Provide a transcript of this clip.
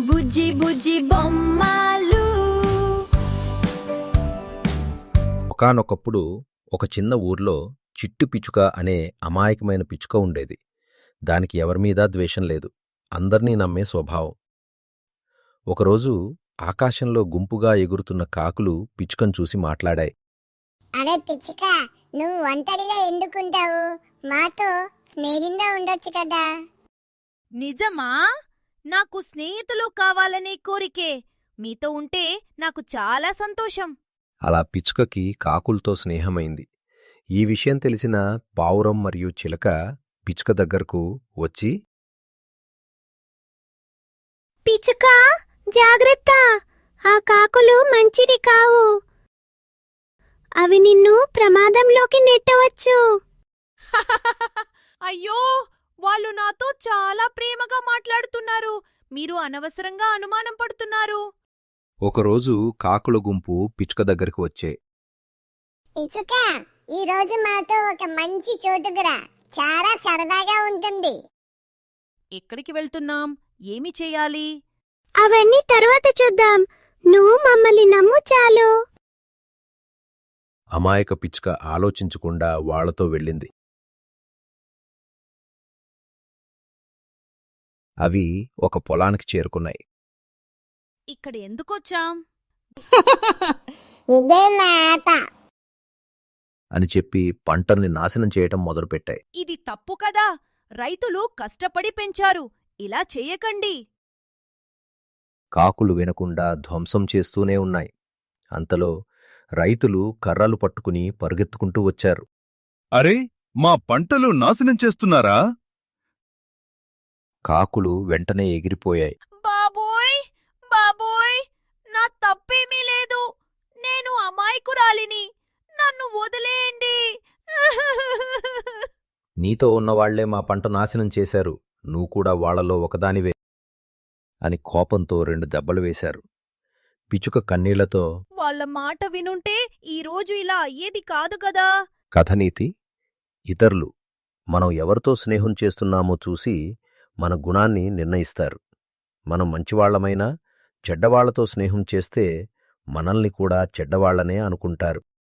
బుజ్జి బుజ్జి బొమ్మలు. ఒకానొకప్పుడు ఒక చిన్న ఊర్లో చిట్టు పిచుక అనే అమాయకమైన పిచుక ఉండేది. దానికి ఎవరిమీదా ద్వేషం లేదు. అందర్నీ నమ్మే స్వభావం. ఒకరోజు ఆకాశంలో గుంపుగా ఎగురుతున్న కాకులు పిచుకను చూసి మాట్లాడాయి. అరే పిచ్చుక, నువ్వు ఒంటరిగా ఎందుకుంటావు? మాతో స్నేహితంగా ఉండొచ్చు కదా. నిజమా? నాకు స్నేహితులు కావాలనే కోరికే. మీతో ఉంటే నాకు చాలా సంతోషం. అలా పిచుకకి కాకులతో స్నేహమైంది. ఈ విషయం తెలిసిన పావురం మరియు చిలక పిచుక దగ్గరకు వచ్చి, పిచ్చుక, జాగ్రత్త! ఆ కాకులు మంచివి కావు. అవి నిన్ను ప్రమాదంలోకి నెట్టవచ్చు. అయ్యో, వాళ్ళు నాతో చాలా ప్రేమగా మాట్లాడుతున్నారు. మీరు అనవసరంగా అనుమానం పడుతున్నారు. ఒకరోజు కాకుల గుంపు పిచుక దగ్గరకు వచ్చే. పిచ్చుక, ఈ రోజు మాతో ఒక మంచి చోటుకురా. చాలా సరదాగా ఉంటుంది. ఎక్కడికి వెళ్తున్నాం? ఏమి చేయాలి? అవన్నీ తర్వాత చూద్దాం. నువ్వు మమ్మల్ని నమ్ము చాలు. అమాయక పిచుక ఆలోచించకుండా వాళ్లతో వెళ్ళింది. అవి ఒక పొలానికి చేరుకున్నాయి. ఇక్కడ ఎందుకొచ్చాం? ఇదే నా ఆట. అని చెప్పి పంటల్ని నాశనం చేయటం మొదలుపెట్టాయి. ఇది తప్పు కదా. రైతులు కష్టపడి పెంచారు. ఇలా చేయకండి. కాకులు వినకుండా ధ్వంసం చేస్తూనే ఉన్నాయి. అంతలో రైతులు కర్రలు పట్టుకుని పరుగెత్తుకుంటూ వచ్చారు. అరే, మా పంటలు నాశనం చేస్తున్నారా? కాకులు వెంటనే ఎగిరిపోయాయి. బాబోయ్, బాబోయ్, నా తప్పేమీ లేదు. నేను అమాయకురాలిని. నన్ను వదిలేయండి. నీతో ఉన్నవాళ్లే మా పంట నాశనం చేశారు. నువ్వు కూడా వాళ్లలో ఒకదానివే అని కోపంతో 2 దెబ్బలు వేశారు. పిచుక కన్నీళ్లతో, వాళ్ళ మాట వినుంటే ఈరోజు ఇలా అయ్యేది కాదు కదా. కథనీతి: ఇతరులు మనం ఎవరితో స్నేహం చేస్తున్నామో చూసి మన గుణాన్ని నిర్ణయిస్తారు. మనం మంచివాళ్లమైనా చెడ్డవాళ్లతో స్నేహం చేస్తే మనల్ని కూడా చెడ్డవాళ్లనే అనుకుంటారు.